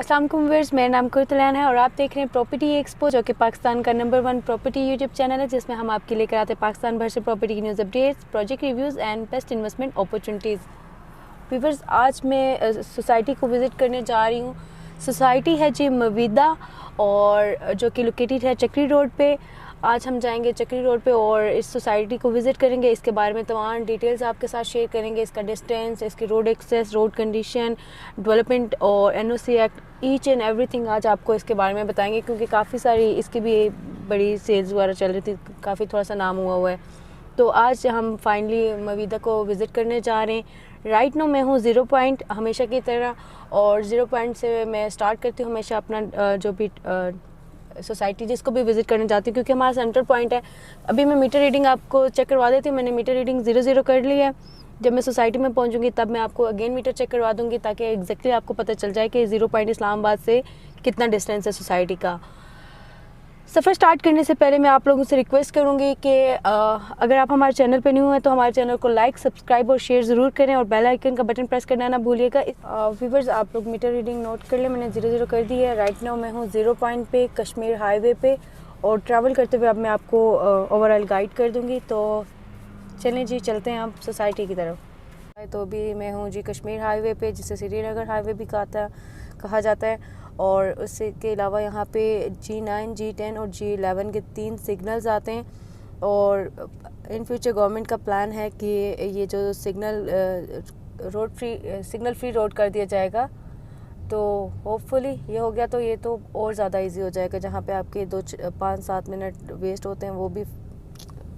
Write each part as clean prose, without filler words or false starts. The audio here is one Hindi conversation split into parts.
अस्सलाम वालेकुम व्यूअर्स, मेरा नाम कुर्तलान है और आप देख रहे हैं प्रॉपर्टी एक्सपो, जो कि पाकिस्तान का नंबर 1 प्रॉपर्टी यूट्यूब चैनल है, जिसमें हम आपके लेकर आते हैं पाकिस्तान भर से प्रॉपर्टी की news updates, project reviews and best investment opportunities. Viewers, आज मैं सोसाइटी को विज़िट करने जा रही हूँ। सोसाइटी है जी मवीदा, और जो कि लोकेटेड है चक्री रोड पे। आज हम जाएंगे चक्री रोड पे और इस सोसाइटी को विज़िट करेंगे। इसके बारे में तमाम डिटेल्स आपके साथ शेयर करेंगे, इसका डिस्टेंस, इसकी road access, road condition, development और NOC act, each and everything आज आपको इसके बारे में बताएंगे, क्योंकि काफ़ी सारी इसकी भी बड़ी सेल्स वगैरह चल रही थी, काफ़ी थोड़ा सा नाम हुआ है। तो आज हम फाइनली मवीदा को विज़िट करने जा रहे हैं। राइट नो मैं हूँ 0 पॉइंट हमेशा की तरह, और 0 पॉइंट से मैं स्टार्ट करती हूँ हमेशा अपना जो भी सोसाइटी जिसको भी विज़िट करने जाती हूँ, क्योंकि हमारा सेंटर पॉइंट है। अभी मैं मीटर रीडिंग आपको चेक करवा देती हूँ। मैंने मीटर रीडिंग 0 कर ली है। जब मैं सोसाइटी में पहुँचूँगी तब मैं आपको अगेन मीटर चेक करवा दूँगी, ताकि एग्जैक्टली आपको पता चल जाए कि 0 पॉइंट इस्लामाबाद से कितना डिस्टेंस है सोसाइटी का। सफ़र स्टार्ट करने से पहले मैं आप लोगों से रिक्वेस्ट करूंगी कि अगर आप हमारे चैनल पर न्यू हैं तो हमारे चैनल को लाइक, सब्सक्राइब और शेयर ज़रूर करें, और बेल आइकन का बटन प्रेस करना ना भूलिएगा। व्यूअर्स, आप लोग मीटर रीडिंग नोट कर लें, मैंने 0 कर दी है। राइट नाउ मैं हूँ 0 पॉइंट पे, कश्मीर हाईवे पे, और ट्रैवल करते हुए अब मैं आपको ओवरऑल गाइड कर दूँगी। तो चलें जी, चलते हैं आप सोसाइटी की तरफ। तो अभी मैं हूँ जी कश्मीर हाईवे पे, जिसे श्रीनगर हाईवे भी कहा जाता है। और उसके अलावा यहाँ पे G9, G10 और G11 के 3 सिग्नल्स आते हैं, और इन फ्यूचर गवर्नमेंट का प्लान है कि ये जो सिग्नल फ्री रोड कर दिया जाएगा। तो होपफुली ये हो गया तो ये तो और ज़्यादा इजी हो जाएगा। जहाँ पे आपके 5-7 मिनट वेस्ट होते हैं, वो भी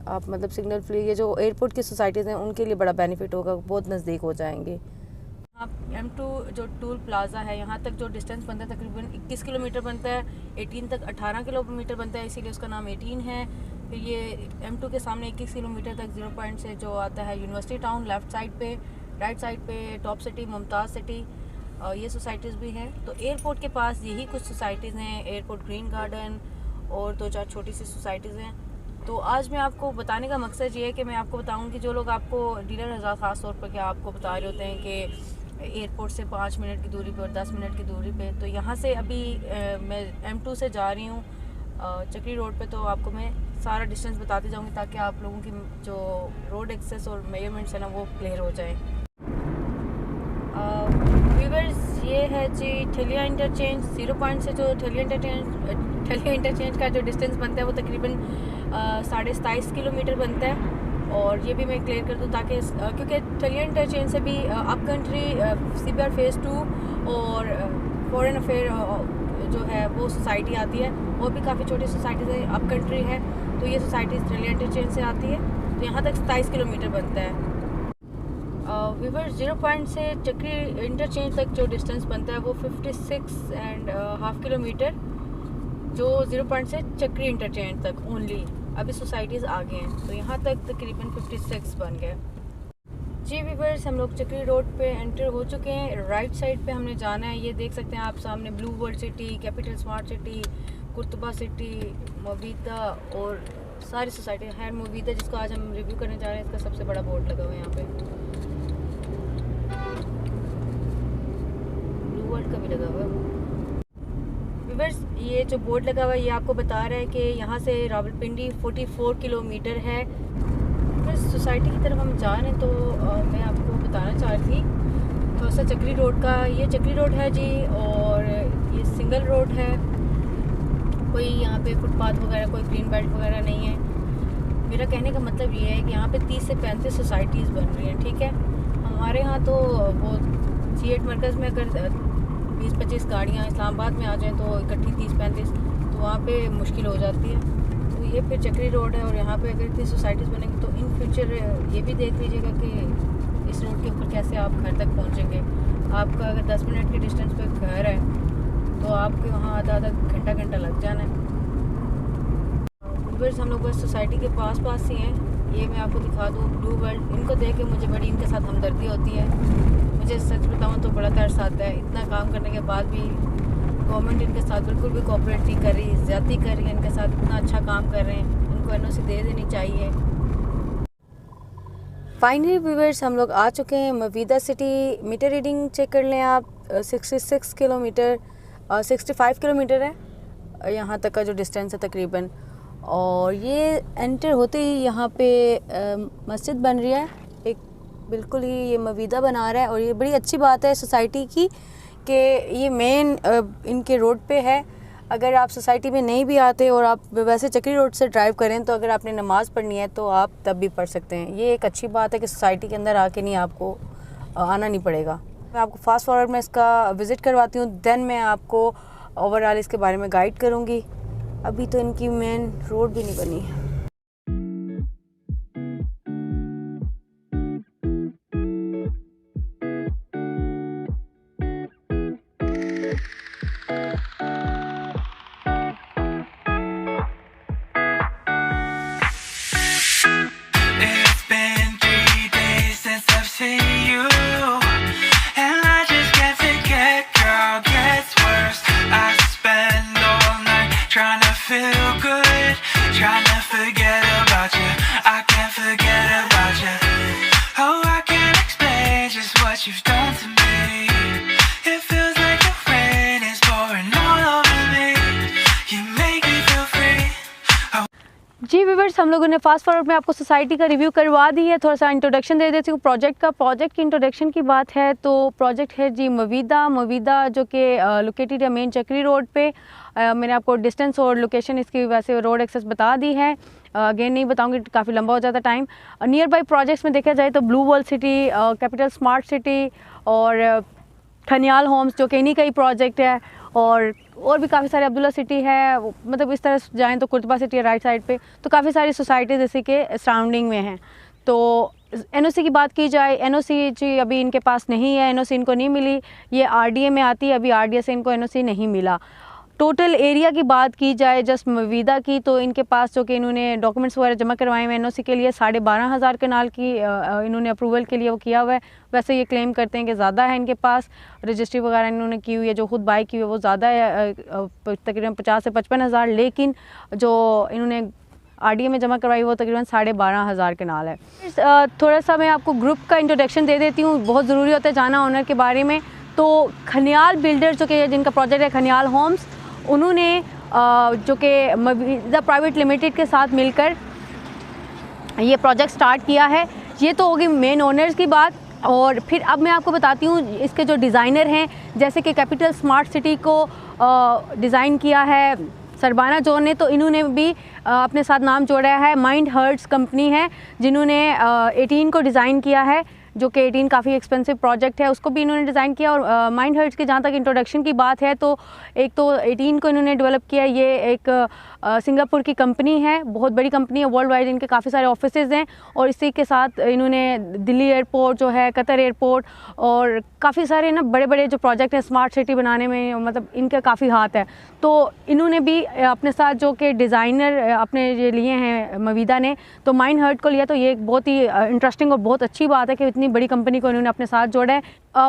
आप मतलब सिग्नल फ्री, ये जो एयरपोर्ट की सोसाइटीज़ हैं उनके लिए बड़ा बेनिफिट होगा, बहुत नज़दीक हो जाएंगे। आप M2 जो टूल प्लाज़ा है, यहाँ तक जो डिस्टेंस बनता है तकरीबन 21 किलोमीटर बनता है। 18 तक 18 किलोमीटर बनता है, इसीलिए उसका नाम 18 है। फिर ये M2 के सामने 21 किलोमीटर तक 0 पॉइंट से जो आता है यूनिवर्सिटी टाउन, लेफ़्ट साइड पे, राइट साइड पे टॉप सिटी, मुमताज़ सिटी, ये सोसाइटीज़ भी हैं। तो एयरपोर्ट के पास यही कुछ सोसाइटीज़ हैं, एयरपोर्ट ग्रीन गार्डन और 2-4 छोटी सी सोसाइटीज़ हैं। तो आज मैं आपको बताने का मकसद ये है कि मैं आपको बताऊँ कि जो लोग आपको डीलर हज़रात ख़ास तौर पर क्या आपको बता रहे होते हैं कि एयरपोर्ट से 5 मिनट की दूरी पे और 10 मिनट की दूरी पे, तो यहाँ से अभी मैं M2 से जा रही हूँ चक्री रोड पे। तो आपको मैं सारा डिस्टेंस बताती जाऊँगी, ताकि आप लोगों की जो रोड एक्सेस और मेजरमेंट्स है ना वो क्लियर हो जाए। व्यूअर्स, ये है जी ठलिया इंटरचेंज। 0 पॉइंट से जो ठलिया इंटरचेंज का जो डिस्टेंस बनता है वो तकरीबन 27.5 किलोमीटर बनता है। और ये भी मैं क्लियर कर दूँ, ताकि क्योंकि ठलिया इंटरचेंज से भी अप कंट्री CBR फेज़ 2 और फॉरेन अफेयर जो है वो सोसाइटी आती है, वो भी काफ़ी छोटी सोसाइटी से अप कंट्री है। तो ये सोसाइटी ठलिया इंटरचेंज से आती है, तो यहाँ तक 27 किलोमीटर बनता है। व्यूअर्स, 0 पॉइंट से चक्री इंटरचेंज तक जो डिस्टेंस बनता है वो 56.5 किलोमीटर, जो 0 पॉइंट से चक्री इंटरचेंज तक ओनली। अभी सोसाइटीज़ आगे हैं, तो यहाँ तक तकरीबन 56 बन गए। जी व्यूअर्स, हम लोग चक्री रोड पे एंटर हो चुके हैं। राइट साइड पे हमने जाना है। ये देख सकते हैं आप सामने Blue World City, Capital Smart City, Qurtuba city, मवीदा और सारी सोसाइटी है। मवीदा जिसको आज हम रिव्यू करने जा रहे हैं, इसका सबसे बड़ा बोर्ड लगा हुआ है यहाँ पे, ब्लू वर्ल्ड का भी लगा हुआ है। व्यूअर्स, ये जो बोर्ड लगा हुआ है ये आपको बता रहा है कि यहाँ से रावलपिंडी 44 किलोमीटर है। बस सोसाइटी की तरफ हम जा रहे हैं, तो मैं आपको बताना चाह रही थी थोड़ा सा चक्री रोड का। ये चक्री रोड है जी, और ये सिंगल रोड है, कोई यहाँ पे फुटपाथ वगैरह, कोई ग्रीन बेल्ट वगैरह नहीं है। मेरा कहने का मतलब ये है कि यहाँ पे 30 से 35 सोसाइटीज़ बन रही हैं, ठीक है। हमारे यहाँ तो वो C8 मरकज़ में अगर 20-25 गाड़ियाँ इस्लामाबाद में आ जाएं तो इकट्ठी 30-35, तो वहाँ पे मुश्किल हो जाती है। तो ये फिर चक्री रोड है, और यहाँ पे अगर इतनी सोसाइटीज़ बनेंगी तो इन फ्यूचर ये भी देख लीजिएगा कि इस रोड के ऊपर कैसे आप घर तक पहुँचेंगे। आपका अगर 10 मिनट के डिस्टेंस पे घर है तो आपके वहाँ आधा घंटा लग जाना है। व्यूअर्स, हम लोग बस सोसाइटी के पास ही हैं। ये मैं आपको दिखा दूँ ब्लू वर्ल्ड। इनको देख के मुझे बड़ी इनके साथ हमदर्दी होती है। मुझे सच बताऊँ तो बड़ा तरस आता है, इतना काम करने के बाद भी गवर्नमेंट इनके साथ बिल्कुल भी कोऑपरेट नहीं कर रही, ज़्यादती कर रही है इनके साथ। इतना अच्छा काम कर रहे हैं, इनको एनओसी दे देनी चाहिए। फाइनली व्यूअर्स, हम लोग आ चुके हैं मवीदा सिटी। मीटर रीडिंग चेक कर लें आप, 66 किलोमीटर 65 किलोमीटर है यहाँ तक का जो डिस्टेंस है तकरीबन। और ये एंटर होते ही यहाँ पे मस्जिद बन रही है, एक बिल्कुल ही ये मवीदा बना रहा है। और ये बड़ी अच्छी बात है सोसाइटी की कि ये मेन इनके रोड पे है। अगर आप सोसाइटी में नहीं भी आते और आप वैसे चक्री रोड से ड्राइव करें तो अगर आपने नमाज़ पढ़नी है तो आप तब भी पढ़ सकते हैं। ये एक अच्छी बात है कि सोसाइटी के अंदर आके नहीं आपको आना नहीं पड़ेगा। मैं आपको फास्ट फॉरवर्ड में इसका विज़िट करवाती हूँ, देन मैं आपको ओवरऑल इसके बारे में गाइड करूँगी। अभी तो इनकी मेन रोड भी नहीं बनी है। जी व्यूअर्स, हम लोगों ने फास्ट फॉरवर्ड में आपको सोसाइटी का रिव्यू करवा दी है। थोड़ा सा इंट्रोडक्शन दे देती हूँ प्रोजेक्ट का। प्रोजेक्ट की इंट्रोडक्शन की बात है तो प्रोजेक्ट है जी मवीदा जो कि लोकेटेड है मेन चक्री रोड पे। मैंने आपको डिस्टेंस और लोकेशन इसकी वैसे रोड एक्सेस बता दी है, अगेन नहीं बताऊंगी, काफ़ी लंबा हो जाता टाइम। नियर बाई प्रोजेक्ट्स में देखा जाए तो blue World City, Capital Smart city और खनियाल होम्स जो कि इन्हीं का ही प्रोजेक्ट है। और भी काफ़ी सारे अब्दुल्ला सिटी है, मतलब इस तरह जाएं तो कुर्तबा सिटी है राइट साइड पे। तो काफ़ी सारी सोसाइटीज़ इसी के सराउंडिंग में हैं। तो एनओसी की बात की जाए, एनओसी जी अभी इनके पास नहीं है, एनओसी इनको नहीं मिली। ये आरडीए में आती है, अभी आरडीए से इनको एनओसी नहीं मिला। टोटल एरिया की बात की जाए जस्ट मवीदा की तो इनके पास जो कि इन्होंने डॉक्यूमेंट्स वगैरह जमा करवाए हुए एनओसी के लिए 12,500 कनाल की इन्होंने अप्रूवल के लिए वो किया हुआ है। वैसे ये क्लेम करते हैं कि ज़्यादा है इनके पास, रजिस्ट्री वगैरह इन्होंने की हुई है, जो खुद बाई की हुई है वो ज़्यादा है, तकरीबन 50 से 55,000। लेकिन जो इन्होंने आरडीए में जमा करवाई वो तकरीबन 12,500 कनाल है। थोड़ा सा मैं आपको ग्रुप का इंट्रोडक्शन दे देती हूँ, बहुत ज़रूरी होता है जाना ऑनर के बारे में। तो खनियाल बिल्डर जो कि जिनका प्रोजेक्ट है खनियाल होम्स, उन्होंने जो कि मवीदा प्राइवेट लिमिटेड के साथ मिलकर ये प्रोजेक्ट स्टार्ट किया है। ये तो होगी मेन ओनर्स की बात। और फिर अब मैं आपको बताती हूँ इसके जो डिज़ाइनर हैं, जैसे कि कैपिटल स्मार्ट सिटी को डिज़ाइन किया है सरबाना जोन ने, तो इन्होंने भी अपने साथ नाम जोड़ा है। माइंड हर्ट्स कंपनी है जिन्होंने 18 को डिज़ाइन किया है, जो कि 18 काफ़ी एक्सपेंसिव प्रोजेक्ट है, उसको भी इन्होंने डिज़ाइन किया। और माइंड हर्ट्स की जहाँ तक इंट्रोडक्शन की बात है तो एक तो 18 को इन्होंने डेवलप किया। ये एक सिंगापुर की कंपनी है, बहुत बड़ी कंपनी है, वर्ल्ड वाइड इनके काफ़ी सारे ऑफिसेज हैं। और इसी के साथ इन्होंने दिल्ली एयरपोर्ट जो है, कतर एयरपोर्ट और काफ़ी सारे ना बड़े बड़े जो प्रोजेक्ट हैं स्मार्ट सिटी बनाने में, मतलब इनका काफ़ी हाथ है। तो इन्होंने भी अपने साथ जो कि डिज़ाइनर अपने ये लिए हैं मवीदा ने, तो माइंड हर्ट को लिया। तो ये एक बहुत ही इंटरेस्टिंग और बहुत अच्छी बात है कि इतनी बड़ी कंपनी को इन्होंने अपने साथ जोड़ा है।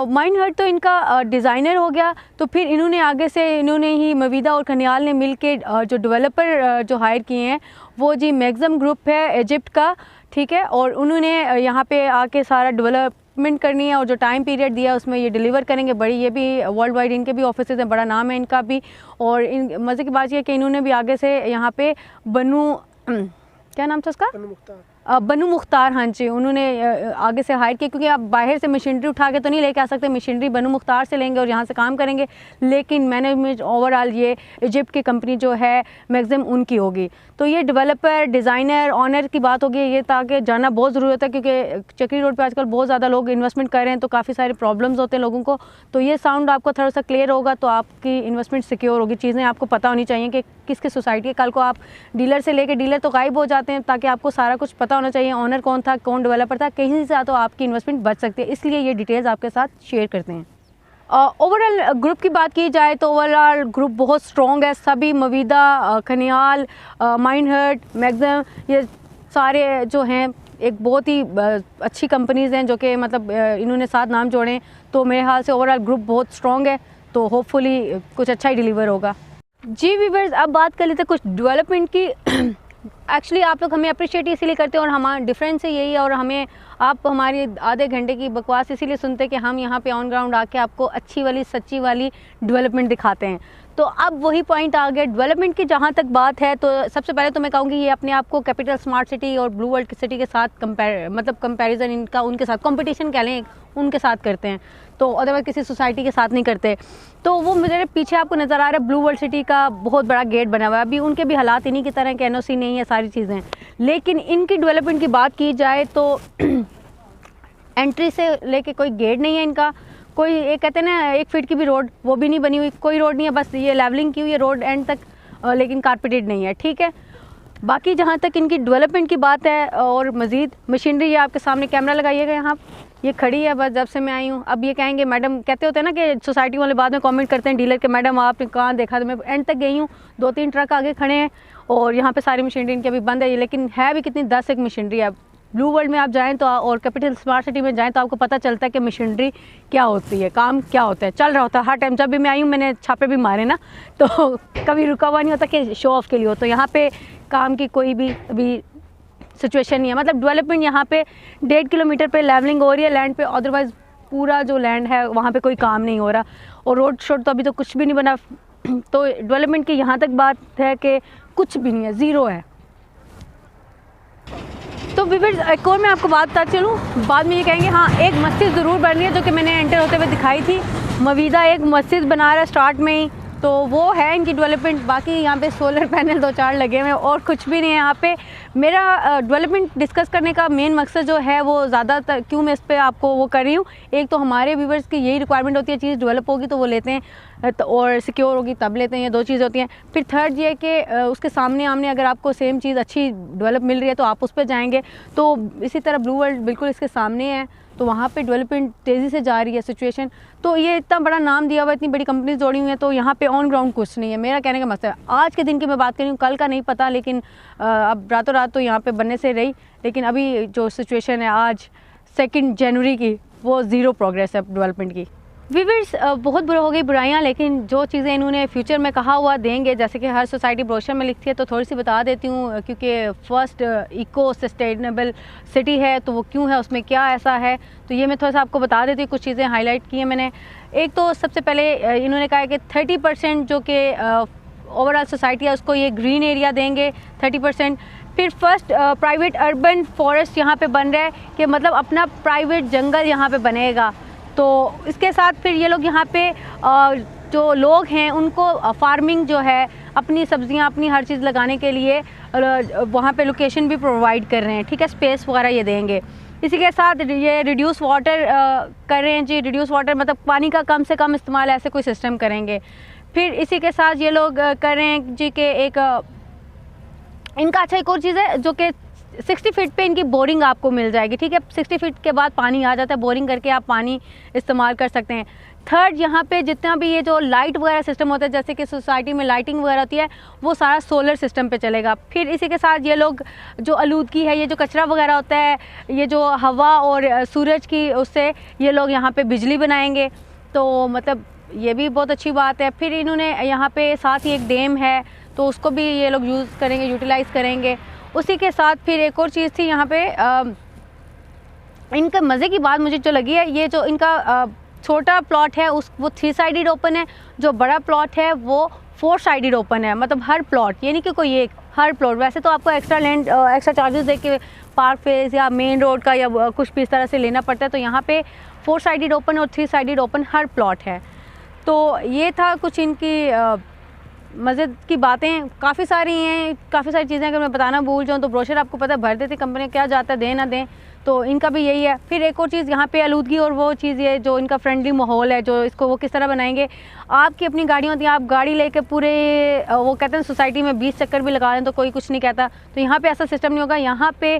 माइंड हर्ट तो इनका डिज़ाइनर हो गया। तो फिर इन्होंने आगे से इन्होंने ही मवीदा और खनियाल ने मिल के जो डेवलपर जो हायर किए हैं वो जी मैग्ज़म ग्रुप है इजिप्ट का, ठीक है। और उन्होंने यहाँ पे आके सारा डेवलपमेंट करनी है और जो टाइम पीरियड दिया उसमें ये डिलीवर करेंगे। बड़ी ये भी वर्ल्ड वाइड इनके भी ऑफिसेज हैं, बड़ा नाम है इनका भी। और इन मज़े की बात यह है कि इन्होंने भी आगे से यहाँ पे क्या नाम था उसका, बनू मुख्तार, हाँ जी, उन्होंने आगे से हायर किया, क्योंकि आप बाहर से मशीनरी उठा के तो नहीं लेके आ सकते। मशीनरी बनू मुख्तार से लेंगे और यहाँ से काम करेंगे, लेकिन मैनेजमेंट ओवरऑल ये इजिप्ट की कंपनी जो है मैग्ज़म उनकी होगी। तो ये डेवलपर, डिज़ाइनर, ऑनर की बात होगी। ये ताकि जानना बहुत ज़रूरत है, क्योंकि चक्री रोड पे आजकल बहुत ज़्यादा लोग इन्वेस्टमेंट कर रहे हैं, तो काफ़ी सारे प्रॉब्लम्स होते हैं लोगों को। तो ये साउंड आपको थोड़ा सा क्लियर होगा तो आपकी इन्वेस्टमेंट सिक्योर होगी। चीज़ें आपको पता होनी चाहिए कि किसकी सोसाइटी है। कल को आप डीलर से लेके डीलर तो गायब हो जाते हैं, ताकि आपको सारा कुछ पता होना चाहिए, ऑनर कौन था, कौन डेवलपर था, कहीं से तो आपकी इन्वेस्टमेंट बच सकती है। इसलिए ये डिटेल्स आपके साथ शेयर करते हैं। ओवरऑल ग्रुप की बात की जाए तो ओवरऑल ग्रुप बहुत स्ट्रॉन्ग है। सभी मवीदा, खनियाल, माइंड हर्ट, मैग्ज़म, ये सारे जो हैं एक बहुत ही अच्छी कंपनीज़ हैं जो कि मतलब इन्होंने साथ नाम जोड़े। तो मेरे ख्याल से ओवरऑल ग्रुप बहुत स्ट्रॉन्ग है, तो होपफुली कुछ अच्छा ही डिलीवर होगा। जी व्यूअर्स, अब बात कर लेते हैं कुछ डेवलपमेंट की। एक्चुअली आप लोग हमें अप्रिशिएट इसीलिए करते हैं और हमारा डिफरेंस है यही है, और हमें आप हमारी आधे घंटे की बकवास इसीलिए सुनते हैं कि हम यहाँ पे ऑन ग्राउंड आके आपको अच्छी वाली सच्ची वाली डेवलपमेंट दिखाते हैं। तो अब वही पॉइंट आ गया डेवलपमेंट की जहाँ तक बात है, तो सबसे पहले तो मैं कहूँगी ये अपने आप को कैपिटल स्मार्ट सिटी और ब्लू वर्ल्ड सिटी के साथ कंपैरिजन इनका उनके साथ कंपटीशन कह लें उनके साथ करते हैं, तो अदरवाइज किसी सोसाइटी के साथ नहीं करते। तो वो मेरे पीछे आपको नज़र आ रहा है ब्लू वर्ल्ड सिटी का बहुत बड़ा गेट बना हुआ है। अभी उनके भी हालात इन्हीं की तरह के, NOC नहीं है, सारी चीज़ें। लेकिन इनकी डेवलपमेंट की बात की जाए तो एंट्री से लेके कोई गेट नहीं है इनका, कोई एक कहते हैं ना 1 फीट की भी रोड वो भी नहीं बनी हुई, कोई रोड नहीं है, बस ये लेवलिंग की हुई है रोड एंड तक, लेकिन कारपेटेड नहीं है, ठीक है। बाकी जहाँ तक इनकी डेवलपमेंट की बात है और मज़ीद मशीनरी, ये आपके सामने कैमरा लगाइएगा, यहाँ ये खड़ी है बस जब से मैं आई हूँ। अब ये कहेंगे मैडम, कहते होते हैं ना कि सोसाइटी वाले बाद में कमेंट करते हैं डीलर के, मैडम आपने कहाँ देखा, तो मैं एंड तक गई हूँ, 2-3 ट्रक आगे खड़े हैं और यहाँ पे सारी मशीनरी इनकी अभी बंद है ये, लेकिन है भी कितनी 10 एक मशीनरी है। ब्लू वर्ल्ड में आप जाएँ तो और कैपिटल स्मार्ट सिटी में जाएँ तो आपको पता चलता है कि मशीनरी क्या होती है, काम क्या होता है, चल रहा होता है हर टाइम। जब भी मैं आई हूँ मैंने छापे भी मारे ना, तो कभी रुका हुआ नहीं होता कि शो ऑफ के लिए हो। तो यहाँ पे काम की कोई भी अभी सिचुएशन नहीं है, मतलब डेवलपमेंट यहाँ पे 1.5 किलोमीटर पे लेवलिंग हो रही है लैंड पे, अदरवाइज़ पूरा जो लैंड है वहाँ पे कोई काम नहीं हो रहा, और रोड शोड तो अभी तो कुछ भी नहीं बना। तो डेवलपमेंट की यहाँ तक बात है कि कुछ भी नहीं है, ज़ीरो है। तो व्यूअर्स एक और मैं आपको बात बता चलूँ, बाद में ये कहेंगे हाँ एक मस्जिद ज़रूर बन रही है जो कि मैंने एंटर होते हुए दिखाई थी, मवीदा एक मस्जिद बना रहा है स्टार्ट में ही, तो वो है इनकी डेवलपमेंट। बाकी यहाँ पे सोलर पैनल 2-4 लगे हुए हैं और कुछ भी नहीं है यहाँ पे। मेरा डेवलपमेंट डिस्कस करने का मेन मकसद जो है वो ज़्यादातर क्यों मैं इस पर आपको वो कर रही हूँ, एक तो हमारे व्यूवर्स की यही रिक्वायरमेंट होती है, चीज़ डेवलप होगी तो वो लेते हैं, और सिक्योर होगी तब लेते हैं, ये 2 चीज़ होती हैं। फिर थर्ड ये कि उसके सामने आमने अगर आपको सेम चीज़ अच्छी डेवलप मिल रही है तो आप उस पर जाएंगे। तो इसी तरह ब्लू वर्ल्ड बिल्कुल इसके सामने है, तो वहाँ पे डेवलपमेंट तेज़ी से जा रही है सिचुएशन। तो ये इतना बड़ा नाम दिया हुआ, इतनी बड़ी कंपनीज जोड़ी हुई हैं, तो यहाँ पे ऑन ग्राउंड कुछ नहीं है। मेरा कहने का मकसद है आज के दिन की मैं बात कर रही हूँ, कल का नहीं पता, लेकिन अब रातों रात तो यहाँ पे बनने से रही, लेकिन अभी जो सिचुएशन है आज 2 जनवरी की, वो ज़ीरो प्रोग्रेस है डेवलपमेंट की। व्यूअर्स बहुत बुरा हो गई बुराइयाँ, लेकिन जो चीज़ें इन्होंने फ्यूचर में कहा हुआ देंगे, जैसे कि हर सोसाइटी ब्रोशर में लिखती है, तो थोड़ी सी बता देती हूँ, क्योंकि फर्स्ट इको सस्टेनेबल सिटी है तो वो क्यों है, उसमें क्या ऐसा है, तो ये मैं थोड़ा सा आपको बता देती हूँ। कुछ चीज़ें हाईलाइट की हैं मैंने। एक तो सबसे पहले इन्होंने कहा है कि 30% जो कि ओवरऑल सोसाइटी है उसको ये ग्रीन एरिया देंगे 30%। फिर फर्स्ट प्राइवेट अर्बन फॉरेस्ट यहाँ पे बन रहा है, कि मतलब अपना प्राइवेट जंगल यहाँ पे बनेगा। तो इसके साथ फिर ये लोग यहाँ पे जो लोग हैं उनको फार्मिंग जो है, अपनी सब्जियाँ अपनी हर चीज़ लगाने के लिए वहाँ पे लोकेशन भी प्रोवाइड कर रहे हैं, ठीक है, स्पेस वगैरह ये देंगे। इसी के साथ ये रिड्यूस वाटर कर रहे हैं जी, रिड्यूस वाटर मतलब पानी का कम से कम इस्तेमाल, ऐसे कोई सिस्टम करेंगे। फिर इसी के साथ ये लोग कर रहे हैं जी कि एक इनका अच्छा एक और चीज़ है जो कि 60 फीट पे इनकी बोरिंग आपको मिल जाएगी, ठीक है, 60 फीट के बाद पानी आ जाता है, बोरिंग करके आप पानी इस्तेमाल कर सकते हैं। थर्ड, यहाँ पे जितना भी ये जो लाइट वगैरह सिस्टम होता है, जैसे कि सोसाइटी में लाइटिंग वगैरह होती है, वो सारा सोलर सिस्टम पे चलेगा। फिर इसी के साथ ये लोग जो आलूदगी है, ये जो कचरा वगैरह होता है, ये जो हवा और सूरज की, उससे ये लोग यहाँ पे बिजली बनाएंगे, तो मतलब ये भी बहुत अच्छी बात है। फिर इन्होंने यहाँ पे साथ ही एक डैम है, तो उसको भी ये लोग यूज़ करेंगे, यूटिलाइज़ करेंगे। उसी के साथ फिर एक और चीज़ थी यहाँ पे, इनका मज़े की बात मुझे जो लगी है, ये जो इनका छोटा प्लॉट है वो 3 साइडेड ओपन है, जो बड़ा प्लॉट है वो 4 साइडेड ओपन है, मतलब हर प्लॉट, यानी कि कोई एक, हर प्लॉट। वैसे तो आपको एक्स्ट्रा लैंड एक्स्ट्रा चार्जेस दे के पार्क फेस या मेन रोड का या कुछ भी इस तरह से लेना पड़ता है, तो यहाँ पे 4 साइडेड ओपन और 3 साइडेड ओपन हर प्लॉट है। तो ये था कुछ इनकी मज़े की बातें, काफ़ी सारी हैं, काफ़ी सारी चीज़ें अगर मैं बताना भूल जाऊँ तो ब्रोशर आपको पता भर देती कंपनी, क्या जाता है दें ना दें, तो इनका भी यही है। फिर एक और चीज़ यहाँ पे आलूदगी और वो चीज़ ये जो इनका फ्रेंडली माहौल है, जो इसको वो किस तरह बनाएंगे। आपकी अपनी गाड़ियाँ होती हैं, आप गाड़ी लेके पूरे वो कहते हैं सोसाइटी में 20 चक्कर भी लगा लें तो कोई कुछ नहीं कहता, तो यहाँ पे ऐसा सिस्टम नहीं होगा। यहाँ पे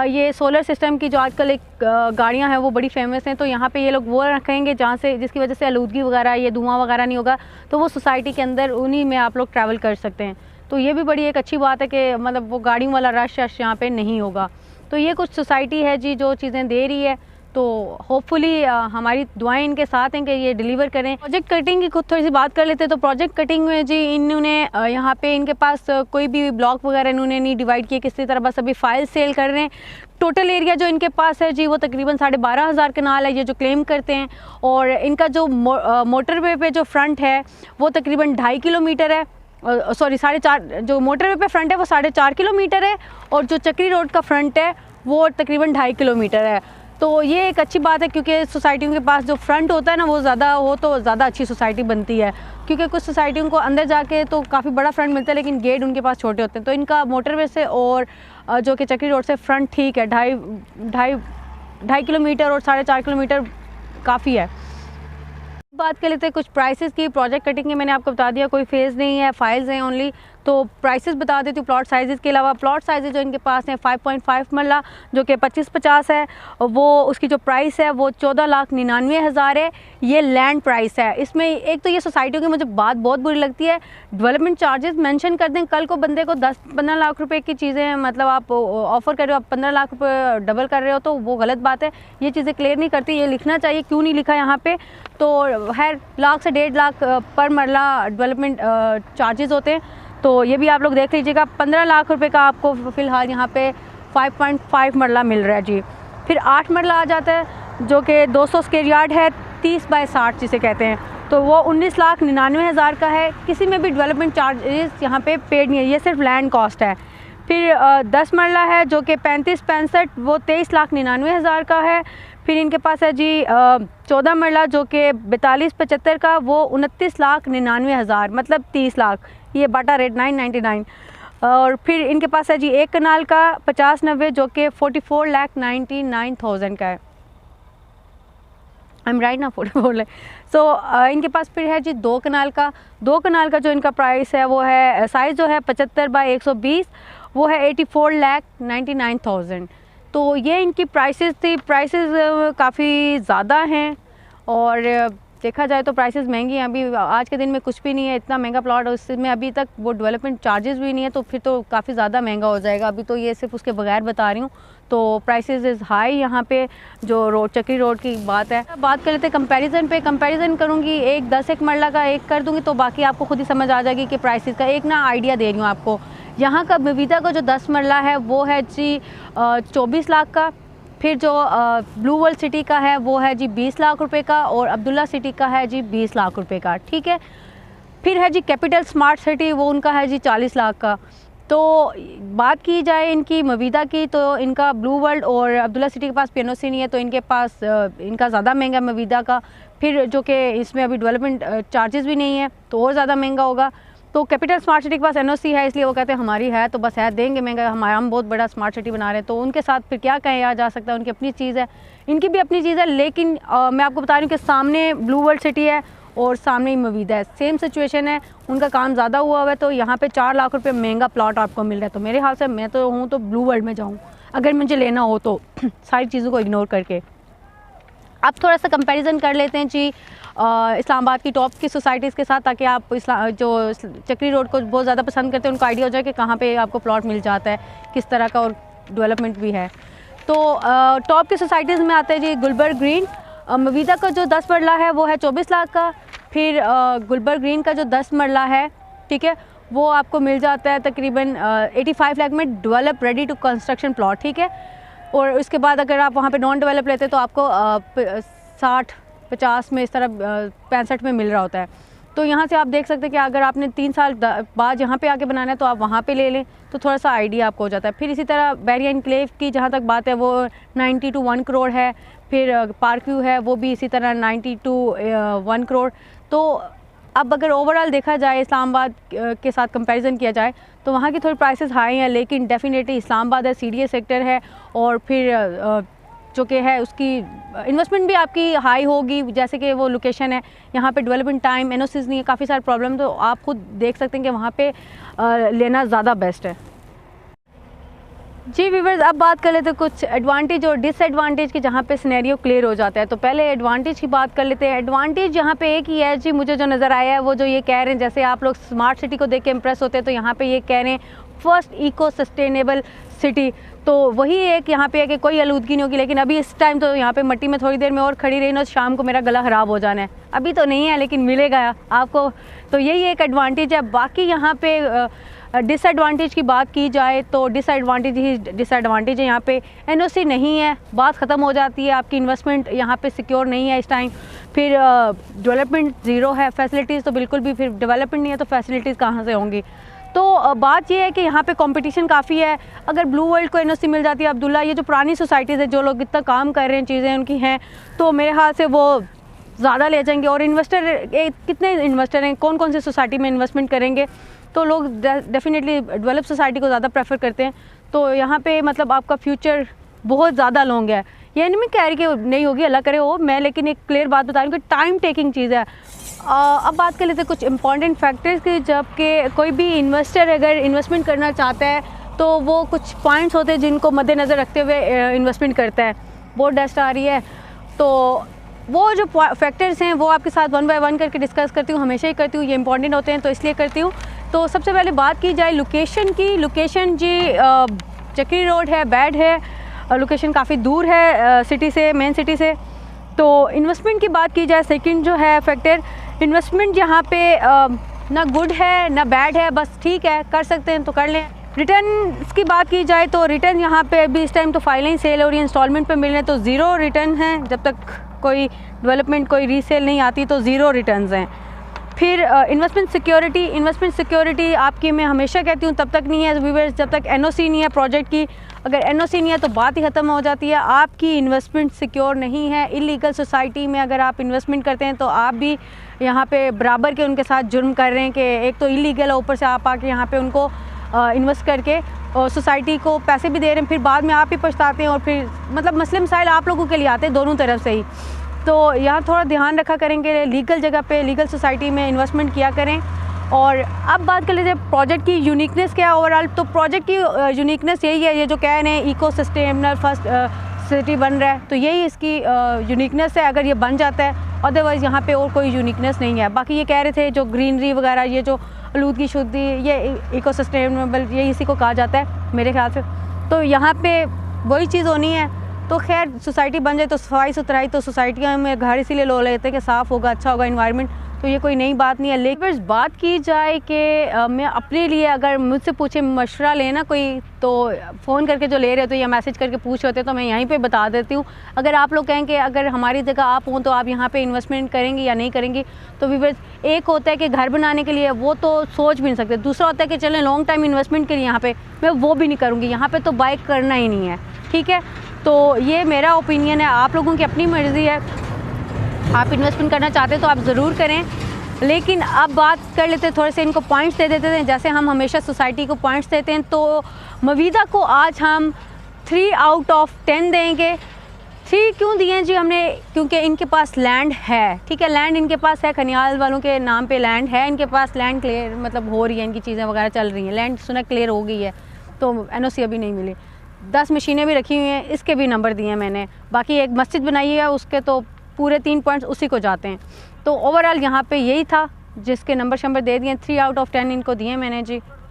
ये सोलर सिस्टम की जो आजकल एक गाड़ियाँ हैं वो बड़ी फेमस हैं, तो यहाँ पे ये लोग वो रखेंगे जहाँ से जिसकी वजह से आलूदगी वगैरह ये धुआँ वगैरह नहीं होगा, तो वो सोसाइटी के अंदर उन्हीं में आप लोग ट्रैवल कर सकते हैं। तो ये भी बड़ी एक अच्छी बात है कि मतलब वो गाड़ियों वाला रश यहाँ पे नहीं होगा। तो ये कुछ सोसाइटी है जी जो चीज़ें दे रही है, तो होपफुली हमारी दुआएं इनके साथ हैं कि ये डिलीवर करें। प्रोजेक्ट कटिंग की खुद थोड़ी सी बात कर लेते हैं। तो प्रोजेक्ट कटिंग में जी इन्होंने यहाँ पे इनके पास कोई भी ब्लॉक वगैरह इन्होंने नहीं डिवाइड किए किसी तरह, बस अभी फाइल सेल कर रहे हैं। टोटल एरिया जो इनके पास है जी वो तकरीबन 12,500 कनाल है, ये जो क्लेम करते हैं। और इनका जो मोटरवे पे जो फ्रंट है वो तकरीबन 2.5 किलोमीटर है, सॉरी 4.5, जो मोटरवे पे फ्रंट है वो 4.5 किलोमीटर है, और जो चक्री रोड का फ्रंट है वो तकरीबन 2.5 किलोमीटर है। तो ये एक अच्छी बात है, क्योंकि सोसाइटियों के पास जो फ्रंट होता है ना वो ज़्यादा हो तो ज़्यादा अच्छी सोसाइटी बनती है, क्योंकि कुछ सोसाइटियों को अंदर जाके तो काफ़ी बड़ा फ्रंट मिलता है लेकिन गेट उनके पास छोटे होते हैं। तो इनका मोटरवे से और जो कि चक्री रोड से फ्रंट ठीक है, 2.5 किलोमीटर और 4.5 किलोमीटर काफ़ी है। बात कर लेते हैं कुछ प्राइसेस की। प्रोजेक्ट कटिंग के मैंने आपको बता दिया, कोई फेज़ नहीं है, फाइल्स हैं ओनली। तो प्राइसेस बता देती हूँ प्लॉट साइज़ के अलावा। प्लॉट साइज़ जो इनके पास हैं 5.5 मरला जो कि 25-50 है, वो उसकी जो प्राइस है वो 14,99,000 है। ये लैंड प्राइस है। इसमें एक तो ये सोसाइटियों की मुझे बात बहुत बुरी लगती है, डेवलपमेंट चार्जेस मेंशन कर दें। कल को बंदे को 10-15 लाख रुपए की चीज़ें मतलब आप ऑफ़र कर रहे हो, आप 15 लाख रुपये डबल कर रहे हो, तो वो गलत बात है। ये चीज़ें क्लियर नहीं करती, ये लिखना चाहिए, क्यों नहीं लिखा यहाँ पे। तो खैर 1 से 1.5 लाख पर मरला डेवलपमेंट चार्जेस होते हैं, तो ये भी आप लोग देख लीजिएगा। 15 लाख रुपए का आपको फ़िलहाल यहाँ पे 5.5 मरला मिल रहा है जी। फिर 8 मरला आ जाता है जो कि 200 स्क्वायर यार्ड है, 30 बाय 60 जिसे कहते हैं, तो वो 19,99,000 का है। किसी में भी डेवलपमेंट चार्जेस यहाँ पे पेड नहीं है, ये सिर्फ लैंड कॉस्ट है। फिर 10 मरला है जो कि 35-65, वो 23,99,000 का है। फिर इनके पास है जी 14 मरला जो कि 42-75 का, वो 29,99,000 मतलब 30 लाख, ये बाटा रेट 999। और फिर इनके पास है जी 1 कनाल का 50-90 जो कि 44,99,000 का है। आई एम राइट ना, 44 लाख। सो इनके पास फिर है जी 2 कनाल का। 2 कनाल का जो इनका प्राइस है वो है, साइज़ जो है 75 बाय 120, वो है 84,99,000। तो ये इनकी प्राइसेस थी। प्राइसेस काफ़ी ज़्यादा हैं, और देखा जाए तो प्राइसेस महंगी हैं। अभी आज के दिन में कुछ भी नहीं है, इतना महंगा प्लॉट है, उसमें अभी तक वो डेवलपमेंट चार्जेस भी नहीं है, तो फिर तो काफ़ी ज़्यादा महंगा हो जाएगा। अभी तो ये सिर्फ उसके बगैर बता रही हूँ। तो प्राइसेस इज़ हाई यहाँ पे, जो रोड चक्री रोड की बात है। बात कर लेते हैं कंपैरिजन पे। कंपैरिजन करूँगी, 10 मरला का एक कर दूँगी तो बाकी आपको खुद ही समझ आ जाएगी कि प्राइसेस का एक ना आइडिया दे रही हूँ आपको। यहाँ का मवीदा का जो 10 मरला है वो है जी 24 लाख का। फिर जो ब्लू वर्ल्ड सिटी का है वो है जी 20 लाख रुपए का, और अब्दुल्ला सिटी का है जी 20 लाख रुपए का, ठीक है। फिर है जी कैपिटल स्मार्ट सिटी, वो उनका है जी 40 लाख का। तो बात की जाए इनकी मवीदा की, तो इनका ब्लू वर्ल्ड और अब्दुल्ला सिटी के पास PNOC नहीं है, तो इनके पास इनका ज़्यादा महंगा मवीदा का। फिर जो कि इसमें अभी डेवलपमेंट चार्जेस भी नहीं है, तो और ज़्यादा महंगा होगा। तो कैपिटल स्मार्ट सिटी के पास NOC है, इसलिए वो कहते हैं हमारी है तो बस है, देंगे महंगा, हम बहुत बड़ा स्मार्ट सिटी बना रहे हैं। तो उनके साथ फिर क्या कहें जा सकता है, उनकी अपनी चीज़ है, इनकी भी अपनी चीज़ है। लेकिन मैं आपको बता रही हूँ कि सामने ब्लू वर्ल्ड सिटी है और सामने ही मवीदा है, सेम सिचुएशन है। उनका काम ज़्यादा हुआ है, तो यहाँ पे 4 लाख रुपये महंगा प्लॉट आपको मिल रहा है। तो मेरे हाल से मैं तो हूँ तो ब्लू वर्ल्ड में जाऊँ अगर मुझे लेना हो तो, सारी चीज़ों को इग्नोर करके। अब थोड़ा सा कंपैरिजन कर लेते हैं जी इस्लामाबाद की टॉप की सोसाइटीज़ के साथ, ताकि आप जो चक्री रोड को बहुत ज़्यादा पसंद करते हैं उनको आइडिया हो जाए कि कहाँ पे आपको प्लॉट मिल जाता है, किस तरह का, और डेवलपमेंट भी है। तो टॉप की सोसाइटीज़ में आते हैं जी गुलबर्ग ग्रीन। मवीदा का जो 10 मरला है वो है 24 लाख का। फिर गुलबर्ग ग्रीन का जो 10 मरला है, ठीक है, वो आपको मिल जाता है तकरीबन 85 लाख में develop ready to construction plot, ठीक है। और उसके बाद अगर आप वहाँ पे नॉन डेवलप लेते हैं तो आपको 60-50 में, इस तरह 65 में मिल रहा होता है। तो यहाँ से आप देख सकते हैं कि अगर आपने 3 साल बाद यहाँ पे आके बनाना है तो आप वहाँ पे ले लें, तो थोड़ा सा आइडिया आपको हो जाता है। फिर इसी तरह बैरिया एनक्लेव की जहाँ तक बात है वो 90 to 1 करोड़ है। फिर पार्क व्यू है वो भी इसी तरह 90 to 1 करोड़। तो अब अगर ओवरऑल देखा जाए, इस्लामाबाद के साथ कंपैरिजन किया जाए, तो वहाँ की थोड़ी प्राइसेस हाई हैं, लेकिन डेफिनेटली इस्लामाबाद है, CDA सेक्टर है, और फिर जो कि है उसकी इन्वेस्टमेंट भी आपकी हाई होगी, जैसे कि वो लोकेशन है, यहाँ पे डेवलपमेंट टाइम, NOCs नहीं है, काफ़ी सारे प्रॉब्लम, तो आप खुद देख सकते हैं कि वहाँ पे लेना ज़्यादा बेस्ट है। जी व्यूअर्स, अब बात कर लेते हैं कुछ एडवांटेज और डिसएडवांटेज की, जहाँ पे सिनेरियो क्लियर हो जाता है। तो पहले एडवांटेज की बात कर लेते हैं। एडवांटेज यहाँ पे एक ही है जी, मुझे जो नज़र आया है वो जो ये कह रहे हैं, जैसे आप लोग स्मार्ट सिटी को देख के इम्प्रेस होते हैं, तो यहाँ पे ये कह रहे हैं फर्स्ट इको सस्टेनेबल सिटी। तो वही एक यहाँ पे है कि कोई आलूदगी नहीं होगी। लेकिन अभी इस टाइम तो यहाँ पे मिट्टी में थोड़ी देर में और खड़ी रही ना, शाम को मेरा गला ख़राब हो जाना है। अभी तो नहीं है लेकिन मिलेगा आपको, तो यही एक एडवांटेज है। बाकी यहाँ पे डिसएडवांटेज की बात की जाए तो डिसएडवांटेज ही डिसएडवांटेज है। यहाँ पे एनओसी नहीं है, बात ख़त्म हो जाती है, आपकी इन्वेस्टमेंट यहाँ पे सिक्योर नहीं है इस टाइम। फिर डेवलपमेंट ज़ीरो है, फैसिलिटीज़ तो बिल्कुल भी, फिर डेवलपमेंट नहीं है तो फैसिलिटीज़ कहाँ से होंगी। तो बात ये है कि यहाँ पे कंपटीशन काफ़ी है। अगर ब्लू वर्ल्ड को एनओसी मिल जाती है, अब्दुल्ला, ये जो पुरानी सोसाइटीज़ है, जो लोग इतना काम कर रहे हैं, चीज़ें उनकी हैं, तो मेरे ख्याल से वो ज़्यादा ले जाएंगे। और इन्वेस्टर कितने इन्वेस्टर हैं, कौन कौन सी सोसाइटी में इन्वेस्टमेंट करेंगे, तो लोग डेफिनेटली डेवलप सोसाइटी को ज़्यादा प्रेफर करते हैं। तो यहाँ पे मतलब आपका फ्यूचर बहुत ज़्यादा लॉन्ग है। ये नहीं मैं कह रही कि नहीं होगी, अल्लाह करे हो, मैं लेकिन एक क्लियर बात बता रही हूँ कि टाइम टेकिंग चीज़ है। अब बात कर लेते हैं कुछ इंपॉर्टेंट फैक्टर्स की। जबकि कोई भी इन्वेस्टर अगर इन्वेस्टमेंट करना चाहता है तो वो कुछ पॉइंट्स होते हैं जिनको मद्देनज़र रखते हुए इन्वेस्टमेंट करता है। बहुत डस्ट आ रही है, तो वो जो फैक्टर्स हैं वो आपके साथ वन बाय वन करके डिस्कस करती हूँ, हमेशा ही करती हूँ, ये इंपॉर्टेंट होते हैं तो इसलिए करती हूँ। तो सबसे पहले बात की जाए लोकेशन की। लोकेशन जी चक्री रोड है, बैड है, लोकेशन काफ़ी दूर है सिटी से, मेन सिटी से। तो इन्वेस्टमेंट की बात की जाए, सेकंड जो है फैक्टर, इन्वेस्टमेंट यहाँ पे ना गुड है ना बैड है, बस ठीक है, कर सकते हैं तो कर लें। रिटर्न की बात की जाए तो रिटर्न यहाँ पे अभी इस टाइम तो फाइलें सेल हो रही है, इंस्टॉलमेंट पे मिल रहे हैं, तो ज़ीरो रिटर्न है। जब तक कोई डेवलपमेंट कोई रीसेल नहीं आती तो ज़ीरो रिटर्न्स हैं। फिर इन्वेस्टमेंट सिक्योरिटी आपकी मैं हमेशा कहती हूँ तब तक नहीं है व्यूअर्स जब तक एनओसी नहीं है प्रोजेक्ट की। अगर एनओसी नहीं है तो बात ही ख़त्म हो जाती है, आपकी इन्वेस्टमेंट सिक्योर नहीं है। इलीगल सोसाइटी में अगर आप इन्वेस्टमेंट करते हैं तो आप भी यहाँ पे बराबर के उनके साथ जुर्म कर रहे हैं कि एक तो इलीगल है, ऊपर से आप आके यहाँ पे उनको इन्वेस्ट करके और सोसाइटी को पैसे भी दे रहे हैं, फिर बाद में आप ही पछताते हैं और फिर मतलब मसले मसाइल आप लोगों के लिए आते हैं दोनों तरफ से ही। तो यहाँ थोड़ा ध्यान रखा करेंगे, लीगल जगह पे लीगल सोसाइटी में इन्वेस्टमेंट किया करें। और अब बात कर लीजिए प्रोजेक्ट की यूनिकनेस क्या है ओवरऑल। तो प्रोजेक्ट की यूनिकनेस यही है, ये जो कह रहे हैं इको सस्टेनेबल फर्स्ट सिटी बन रहा है, तो यही इसकी यूनिकनेस है अगर ये बन जाता है। अदरवाइज़ यहाँ पे और कोई यूनिकनेस नहीं है। बाकी ये कह रहे थे जो ग्रीनरी वगैरह, ये जो आलूदगी शुद्धि, ये इको सस्टेनेबल, ये इसी को कहा जाता है मेरे ख्याल से। तो यहाँ पे वही चीज़ होनी है। तो खैर सोसाइटी बन जाए तो सफाई सुथराई, तो सोसाइटियों में घर इसीलिए लो लेते हैं कि साफ़ होगा, अच्छा होगा इन्वायरमेंट, तो ये कोई नई बात नहीं है। लेकिन बात की जाए कि मैं अपने लिए अगर मुझसे पूछे मशवरा लेना कोई, तो फ़ोन करके जो ले रहे होते या मैसेज करके पूछ होते तो मैं यहीं पे बता देती हूँ। अगर आप लोग कहें कि अगर हमारी जगह आप हों तो आप यहाँ पे इन्वेस्टमेंट करेंगे या नहीं करेंगी, तो व्यूअर्स एक होता है कि घर बनाने के लिए वो तो सोच भी नहीं सकते, दूसरा होता है कि चलें लॉन्ग टाइम इन्वेस्टमेंट के लिए यहाँ पर मैं वो भी नहीं करूँगी, यहाँ पर तो बाय करना ही नहीं है, ठीक है। तो ये मेरा ओपिनियन है, आप लोगों की अपनी मर्ज़ी है, आप इन्वेस्टमेंट करना चाहते हैं तो आप ज़रूर करें। लेकिन अब बात कर लेते हैं, थोड़े से इनको पॉइंट्स दे देते हैं, जैसे हम हमेशा सोसाइटी को पॉइंट्स देते हैं, तो मवीदा को आज हम 3 आउट ऑफ 10 देंगे। 3 क्यों दिए जी हमने, क्योंकि इनके पास लैंड है, ठीक है, लैंड इनके पास है, खनियाल वालों के नाम पे लैंड है, इनके पास लैंड क्लियर मतलब हो रही है, इनकी चीज़ें वगैरह चल रही हैं, लैंड सुना क्लियर हो गई है, तो एनओसी अभी नहीं मिली। 10 मशीनें भी रखी हुई हैं, इसके भी नंबर दिए हैं मैंने। बाकी एक मस्जिद बनाई है, उसके तो पूरे 3 पॉइंट्स उसी को जाते हैं। तो ओवरऑल यहाँ पे यही था जिसके नंबर दे दिए, 3 आउट ऑफ 10 इनको दिए मैंने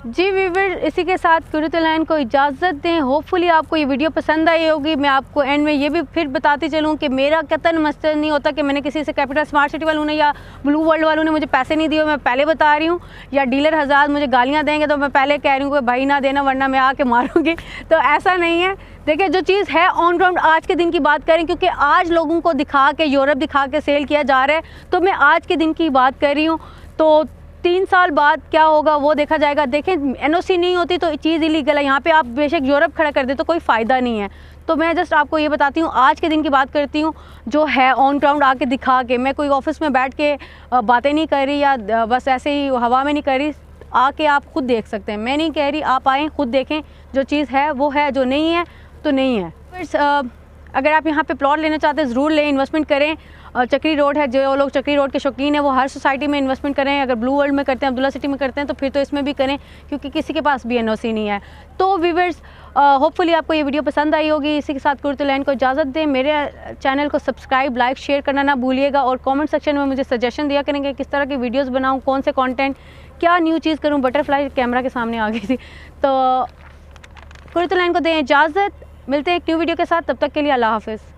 जी व्यूअर। इसी के साथ कुरतुलैन को इजाज़त दें। होपफुली आपको ये वीडियो पसंद आई होगी। मैं आपको एंड में ये भी फिर बताती चलूँ कि मेरा कतन मकसद नहीं होता कि मैंने किसी से कैपिटल स्मार्ट सिटी वालों ने या ब्लू वर्ल्ड वालों ने मुझे पैसे नहीं दिए, मैं पहले बता रही हूँ, या डीलर हज़ार मुझे गालियाँ देंगे तो मैं पहले कह रही हूँ कि भाई ना देना वरना मैं आके मारूँगी, तो ऐसा नहीं है। देखिए जो चीज़ है ऑन ग्राउंड आज के दिन की बात करें, क्योंकि आज लोगों को दिखा के यूरोप दिखा के सेल किया जा रहा है, तो मैं आज के दिन की बात कर रही हूँ। तो 3 साल बाद क्या होगा वो देखा जाएगा। देखें एनओसी नहीं होती तो चीज़ इलीगल है, यहाँ पे आप बेशक यूरोप खड़ा कर दे तो कोई फ़ायदा नहीं है। तो मैं जस्ट आपको ये बताती हूँ, आज के दिन की बात करती हूँ जो है ऑन ग्राउंड आके दिखा के। मैं कोई ऑफिस में बैठ के बातें नहीं कर रही या बस ऐसे ही हवा में नहीं कर रही, आके आप खुद देख सकते हैं। मैं नहीं कह रही, आप आएँ खुद देखें, जो चीज़ है वो है, जो नहीं है तो नहीं है। अगर आप यहाँ पे प्लॉट लेना चाहते हैं ज़रूर लें, इन्वेस्टमेंट करें। चक्री रोड है, जो लोग चक्री रोड के शौकीन हैं वो हर सोसाइटी में इन्वेस्टमेंट करें। अगर ब्लू वर्ल्ड में करते हैं, अब्दुल्ला सिटी में करते हैं, तो फिर तो इसमें भी करें, क्योंकि किसी के पास भी एनओसी नहीं है। तो व्यूअर्स होपफुली आपको ये वीडियो पसंद आई होगी। इसी के साथ कुरतुलैन को इजाज़त दें। मेरे चैनल को सब्सक्राइब, लाइक, शेयर करना ना भूलिएगा, और कमेंट सेक्शन में मुझे सजेशन दिया करेंगे किस तरह की वीडियोज़ बनाऊँ, कौन से कॉन्टेंट, क्या न्यू चीज़ करूँ। बटरफ्लाई कैमरा के सामने आ गई थी, तो कुर्तुलैन को दें इजाज़त, मिलते हैं एक न्यू वीडियो के साथ, तब तक के लिए अल्लाह हाफ़िज़।